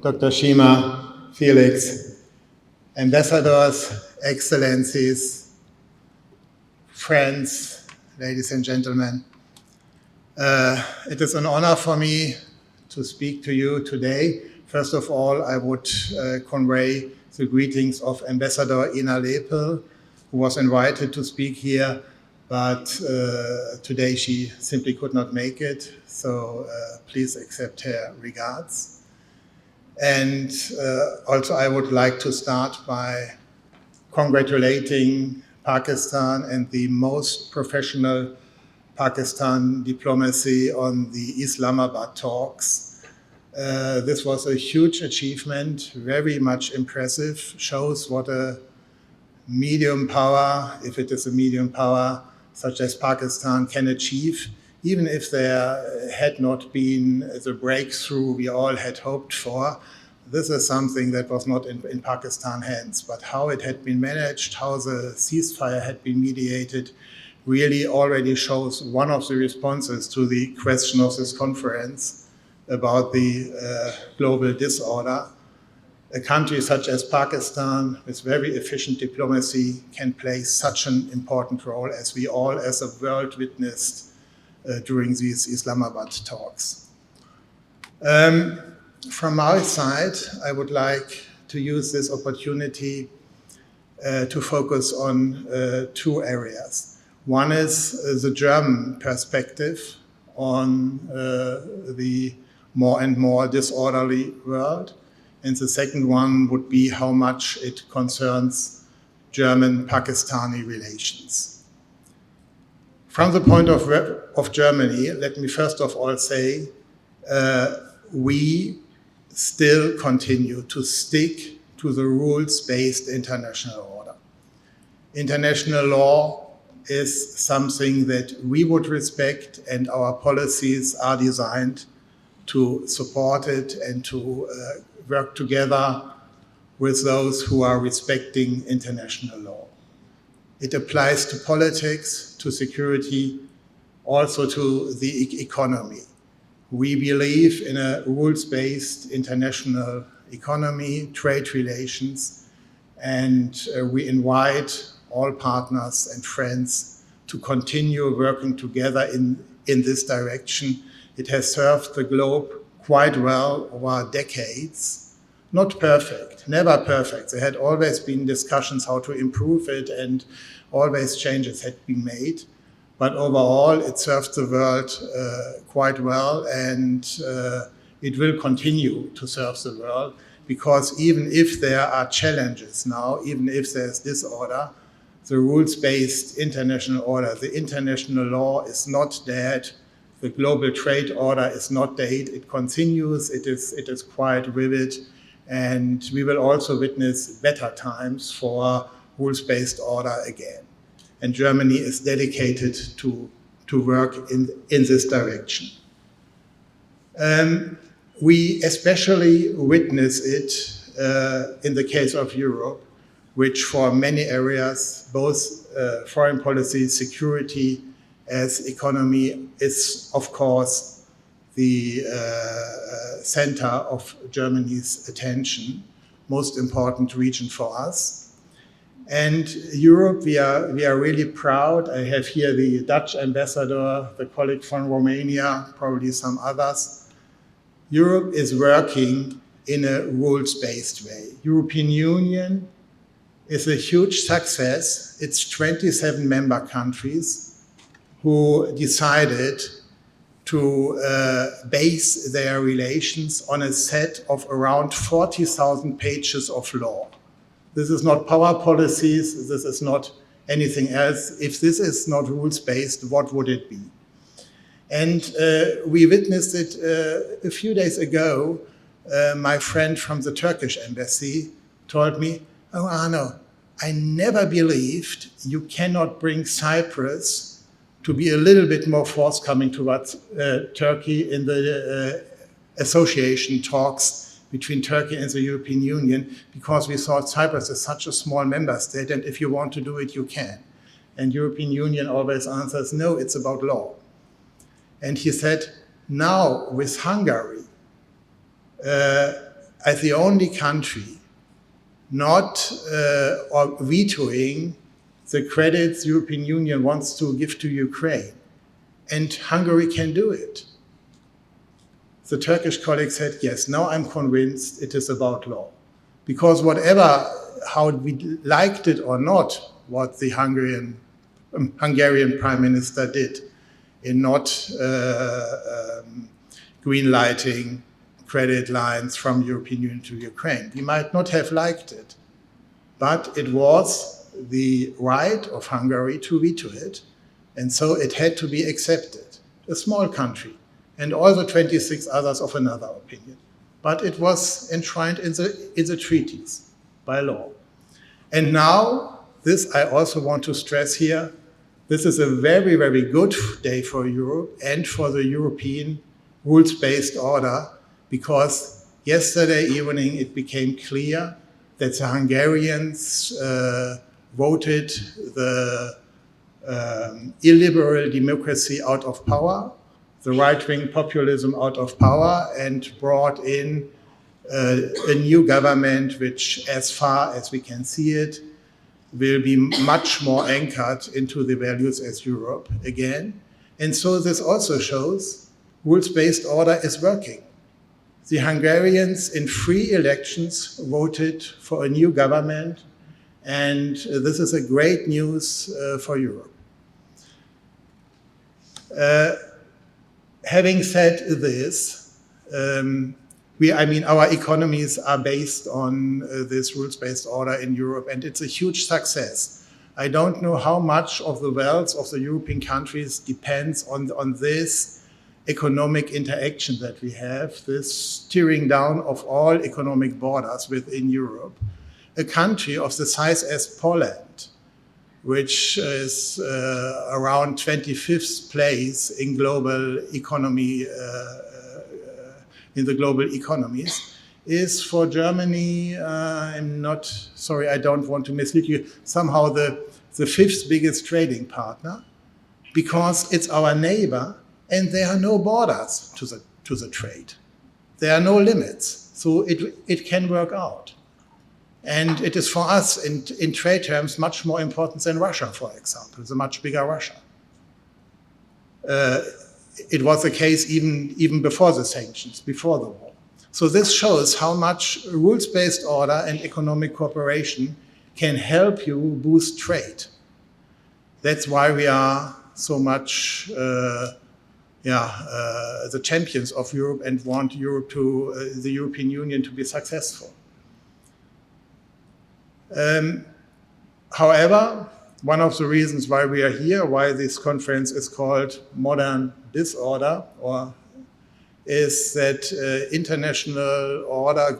Dr. Shima, Felix, ambassadors, excellencies, friends, ladies and gentlemen. It is an honor for me to speak to you today. First of all, I would convey the greetings of Ambassador Ina Lepel, who was invited to speak here, but today she simply could not make it, so please accept her regards. And also I would like to start by congratulating Pakistan and the most professional Pakistan diplomacy on the Islamabad talks. This was a huge achievement, very much impressive, shows what a medium power, if it is a medium power, such as Pakistan can achieve, even if there had not been the breakthrough we all had hoped for. This is something that was not in Pakistan's hands, but how it had been managed, how the ceasefire had been mediated, really already shows one of the responses to the question of this conference about the global disorder. A country such as Pakistan, with very efficient diplomacy, can play such an important role as we all as a world witnessed during these Islamabad talks. From my side, I would like to use this opportunity to focus on two areas. One is the German perspective on the more and more disorderly world. And the second one would be how much it concerns German-Pakistani relations. From the point of Germany, let me first of all say, we still continue to stick to the rules-based international order. International law is something that we would respect, and our policies are designed to support it and to work together with those who are respecting international law. It applies to politics, to security, also to the economy. We believe in a rules-based international economy, trade relations, and we invite all partners and friends to continue working together in this direction. It has served the globe quite well over decades. Not perfect, never perfect. There had always been discussions how to improve it, and always changes had been made. But overall, it served the world quite well, and it will continue to serve the world, because even if there are challenges now, even if there's disorder, the rules-based international order, the international law is not dead. The global trade order is not dead. It continues. It is quite vivid, and we will also witness better times for rules-based order again. And Germany is dedicated to work in this direction. We especially witness it in the case of Europe, which for many areas, both foreign policy, security, as economy, is of course the center of Germany's attention, most important region for us. And Europe, we are really proud. I have here the Dutch ambassador, the colleague from Romania, probably some others. Europe is working in a rules-based way. European Union is a huge success. It's 27 member countries who decided to base their relations on a set of around 40,000 pages of law. This is not power policies, this is not anything else. If this is not rules-based, what would it be? And we witnessed it a few days ago. My friend from the Turkish embassy told me, "Oh, Arno, I never believed you cannot bring Cyprus to be a little bit more forthcoming towards Turkey in the association talks between Turkey and the European Union, because we thought Cyprus is such a small member state, and if you want to do it, you can." And European Union always answers, no, it's about law. And he said, now with Hungary, as the only country not or vetoing the credits the European Union wants to give to Ukraine. And Hungary can do it. The Turkish colleague said, yes, now I'm convinced it is about law. Because whatever, how we liked it or not, what the Hungarian Prime Minister did in not green-lighting credit lines from European Union to Ukraine. We might not have liked it, but it was the right of Hungary to veto it, and so it had to be accepted. A small country, and all the 26 others of another opinion. But it was enshrined in the treaties by law. And now, this I also want to stress here, this is a very, very good day for Europe and for the European rules-based order, because yesterday evening it became clear that the Hungarians voted the illiberal democracy out of power, the right-wing populism out of power, and brought in a new government which, as far as we can see it, will be much more anchored into the values as Europe again. And so this also shows rules-based order is working. The Hungarians in free elections voted for a new government, and this is a great news for Europe. Having said this, our economies are based on this rules-based order in Europe, and it's a huge success. I don't know how much of the wealth of the European countries depends on this economic interaction that we have, this tearing down of all economic borders within Europe. A country of the size as Poland, which is around 25th place in global economy, in the global economies, is for Germany, I don't want to mislead you, somehow the fifth biggest trading partner, because it's our neighbor and there are no borders to the trade. There are no limits, so it can work out. And it is for us, in trade terms, much more important than Russia, for example, the much bigger Russia. It was the case even before the sanctions, before the war. So this shows how much rules-based order and economic cooperation can help you boost trade. That's why we are so much the champions of Europe and want Europe the European Union to be successful. However, one of the reasons why we are here, why this conference is called Modern Disorder, is that international order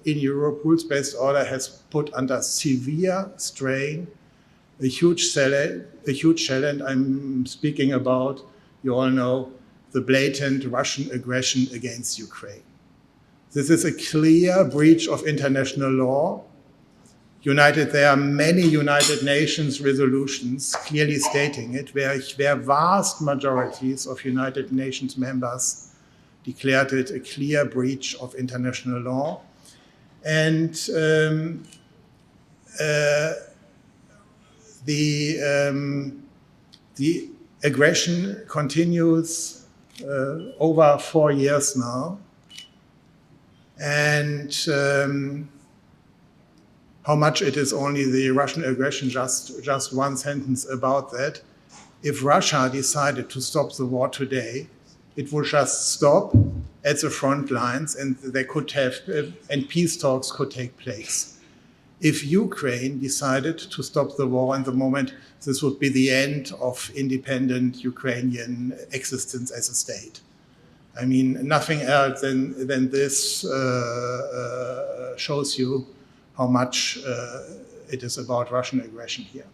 in Europe, rules-based order, has put under severe strain a huge challenge. I'm speaking about, you all know, the blatant Russian aggression against Ukraine. This is a clear breach of international law. There are many United Nations resolutions clearly stating it, where vast majorities of United Nations members declared it a clear breach of international law. And the aggression continues over 4 years now. And how much it is only the Russian aggression, just one sentence about that. If Russia decided to stop the war today, it would just stop at the front lines and and peace talks could take place. If Ukraine decided to stop the war in the moment, this would be the end of independent Ukrainian existence as a state. I mean, nothing else than this shows you how much it is about Russian aggression here.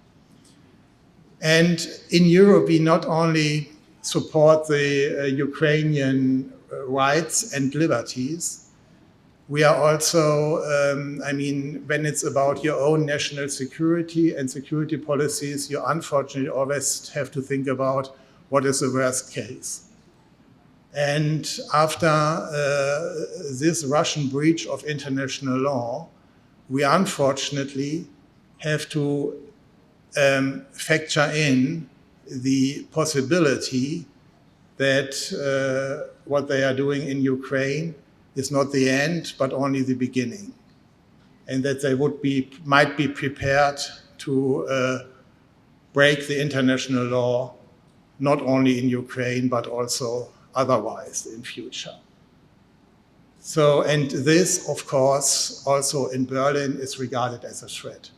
And in Europe, we not only support the Ukrainian rights and liberties, we are also, when it's about your own national security and security policies, you unfortunately always have to think about what is the worst case. And after this Russian breach of international law, we unfortunately have to factor in the possibility that what they are doing in Ukraine is not the end, but only the beginning. And that they might be prepared to break the international law, not only in Ukraine, but also otherwise in future. So, and this, of course, also in Berlin is regarded as a threat.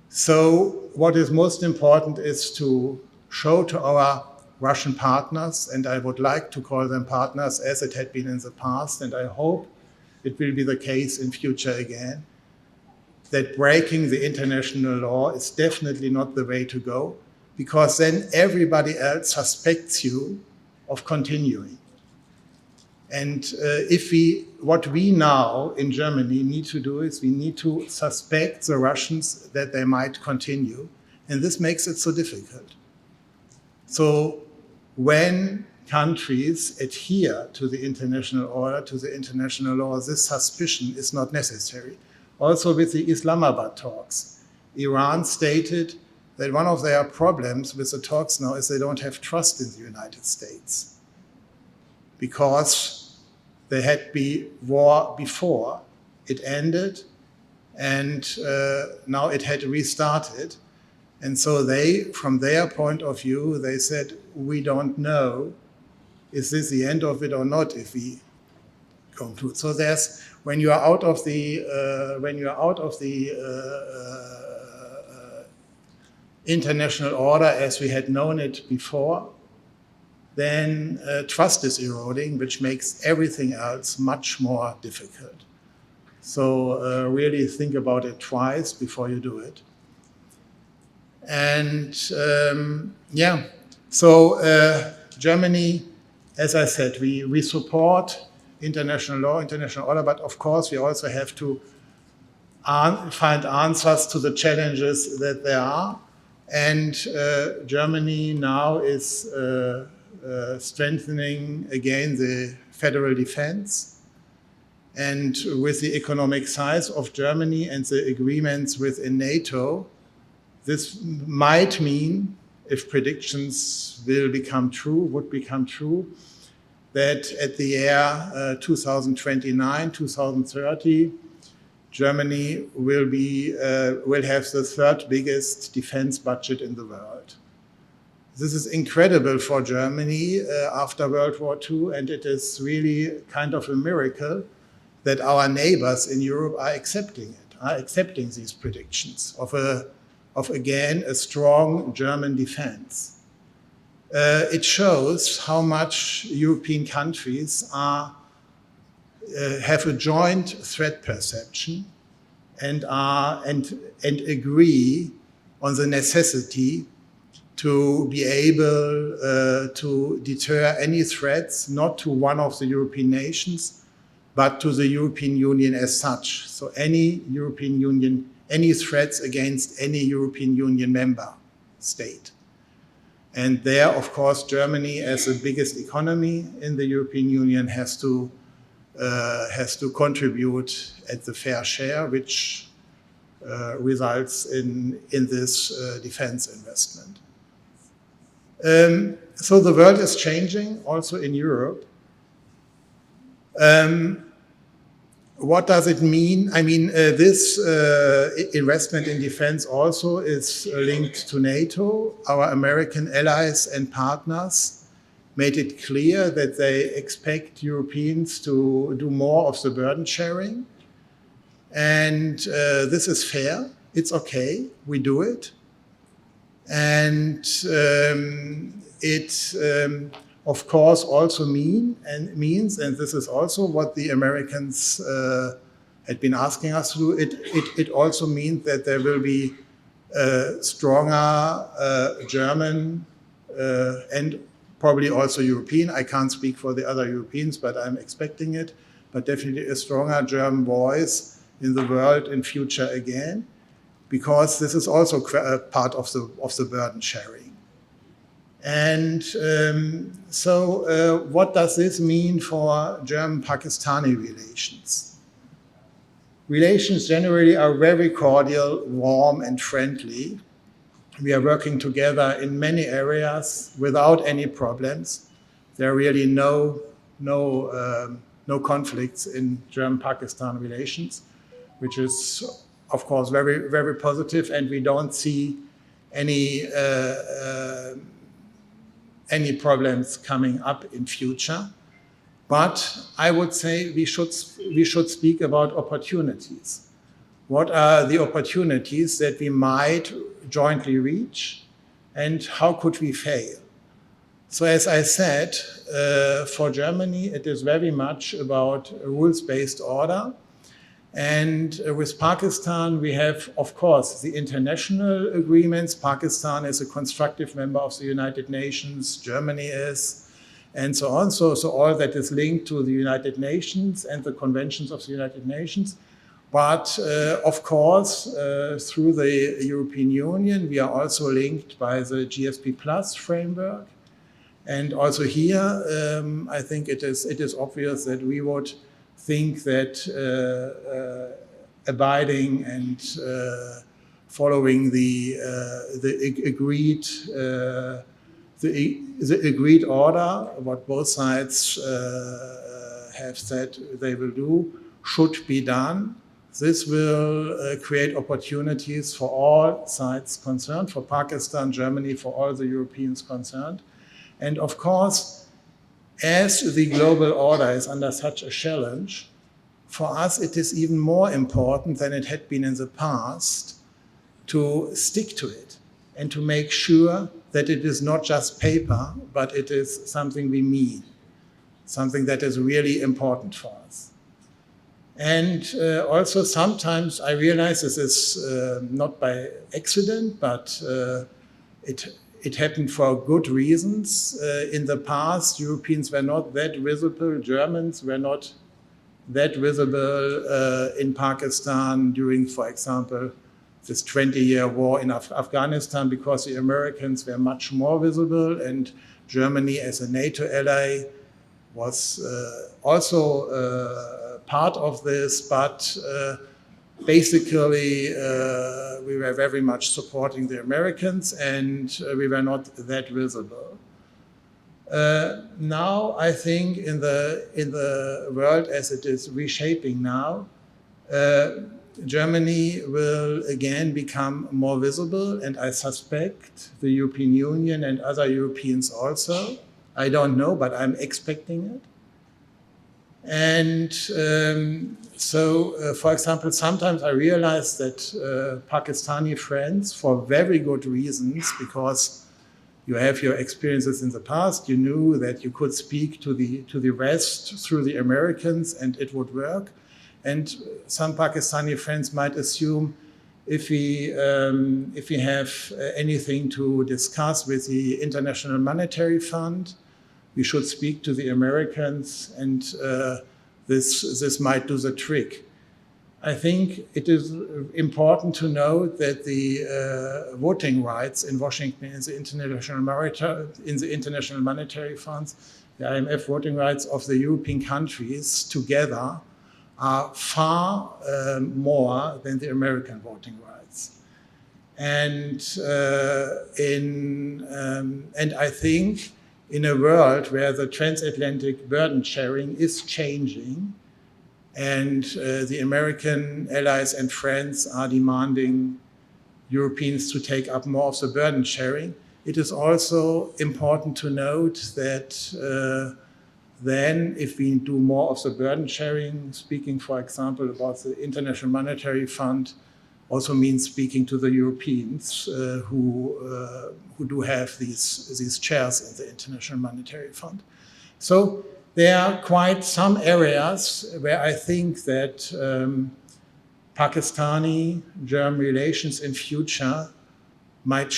So what is most important is to show to our Russian partners, and I would like to call them partners as it had been in the past, and I hope it will be the case in future again, that breaking the international law is definitely not the way to go, because then everybody else suspects you of continuing. And what we now in Germany need to do is we need to suspect the Russians that they might continue, and this makes it so difficult. So when countries adhere to the international order, to the international law, this suspicion is not necessary. Also with the Islamabad talks, Iran stated that one of their problems with the talks now is they don't have trust in the United States, because there had been war before it ended, and now it had restarted. And so they, from their point of view, they said, we don't know, is this the end of it or not if we conclude. So there's, when you are out of the international order as we had known it before, then trust is eroding, which makes everything else much more difficult. So really think about it twice before you do it. And so Germany, as I said, we support international law, international order, but of course we also have to find answers to the challenges that there are. And Germany now is strengthening again the federal defense. And with the economic size of Germany and the agreements within NATO, this might mean, if predictions would become true, that at the year 2029, 2030, Germany will have the third biggest defense budget in the world. This is incredible for Germany after World War II, and it is really kind of a miracle that our neighbors in Europe are accepting these predictions of again a strong German defense. It shows how much European countries have a joint threat perception and agree on the necessity to be able to deter any threats, not to one of the European nations, but to the European Union as such. So any threats against any European Union member state. And there, of course, Germany, as the biggest economy in the European Union, has to contribute at the fair share, which results in this defense investment. So the world is changing, also in Europe. What does it mean? I mean, this investment in defense also is linked to NATO. Our American allies and partners made it clear that they expect Europeans to do more of the burden sharing. And this is fair. It's okay. We do it. And it, of course, also means, and this is also what the Americans had been asking us to do, it also means that there will be stronger German and probably also European, I can't speak for the other Europeans, but I'm expecting it, but definitely a stronger German voice in the world in future again, because this is also part of the burden sharing. And what does this mean for German-Pakistani relations? Relations generally are very cordial, warm, and friendly. We are working together in many areas without any problems. There are really no conflicts in German-Pakistan relations, which is, of course, very, very positive, and we don't see any problems coming up in future. But I would say we should speak about opportunities. What are the opportunities that we might jointly reach, and how could we fail? So as I said, for Germany, it is very much about a rules-based order. And with Pakistan, we have, of course, the international agreements. Pakistan is a constructive member of the United Nations, Germany is, and so on. So all that is linked to the United Nations and the conventions of the United Nations. But of course, through the European Union, we are also linked by the GSP Plus framework. And also here, I think it is obvious that we would think that abiding and following the agreed order, what both sides have said they will do, should be done. This will create opportunities for all sides concerned, for Pakistan, Germany, for all the Europeans concerned. And of course, as the global order is under such a challenge, for us it is even more important than it had been in the past to stick to it and to make sure that it is not just paper, but it is something we mean, something that is really important for us. And also sometimes I realize this is not by accident, but it happened for good reasons. In the past, Europeans were not that visible. Germans were not that visible in Pakistan during, for example, this 20-year war in Afghanistan, because the Americans were much more visible, and Germany as a NATO ally was also part of this, but basically, we were very much supporting the Americans, and we were not that visible. Now, I think in the world as it is reshaping now, Germany will again become more visible, and I suspect the European Union and other Europeans also. I don't know, but I'm expecting it. And for example, sometimes I realize that Pakistani friends, for very good reasons, because you have your experiences in the past, you knew that you could speak to the West through the Americans and it would work. And some Pakistani friends might assume if we have anything to discuss with the International Monetary Fund, we should speak to the Americans, and this might do the trick. I think it is important to note that the voting rights in Washington in the International Monetary Funds, the IMF voting rights of the European countries together are far more than the American voting rights. And I think in a world where the transatlantic burden sharing is changing, and the American allies and friends are demanding Europeans to take up more of the burden sharing, it is also important to note that then if we do more of the burden sharing, speaking, for example, about the International Monetary Fund, also means speaking to the Europeans who do have these chairs in the International Monetary Fund. So there are quite some areas where I think that Pakistani-German relations in future might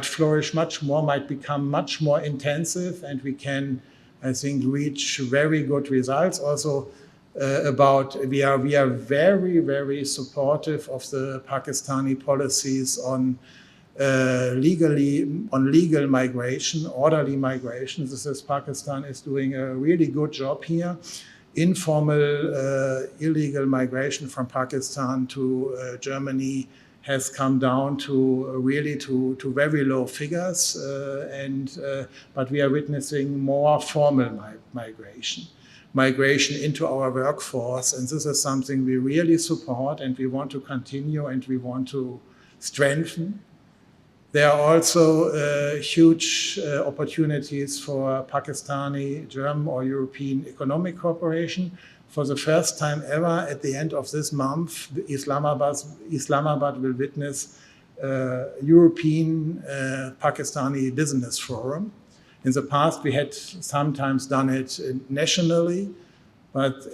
flourish much more, might become much more intensive, and we can, I think, reach very good results. Also, we are very, very supportive of the Pakistani policies on legal migration, orderly migration. Pakistan is doing a really good job here. Informal illegal migration from Pakistan to Germany has come down to really to very low figures, but we are witnessing more formal migration into our workforce, and this is something we really support and we want to continue and we want to strengthen. There are also huge opportunities for Pakistani, German or European economic cooperation. For the first time ever, at the end of this month, Islamabad will witness European Pakistani Business Forum. In the past, we had sometimes done it nationally, but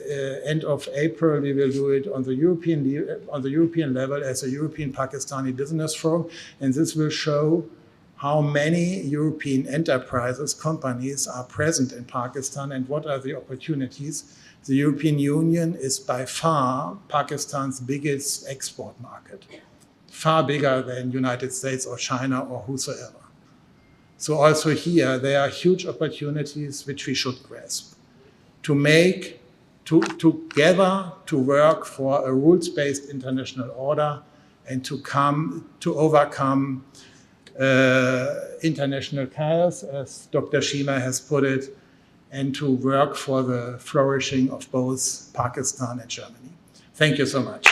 end of April, we will do it on the European level as a European Pakistani Business Forum, and this will show how many European enterprises, companies are present in Pakistan and what are the opportunities. The European Union is by far Pakistan's biggest export market, far bigger than United States or China or whosoever. So also here, there are huge opportunities which we should grasp together to work for a rules-based international order and to overcome international chaos, as Dr. Shima has put it, and to work for the flourishing of both Pakistan and Germany. Thank you so much.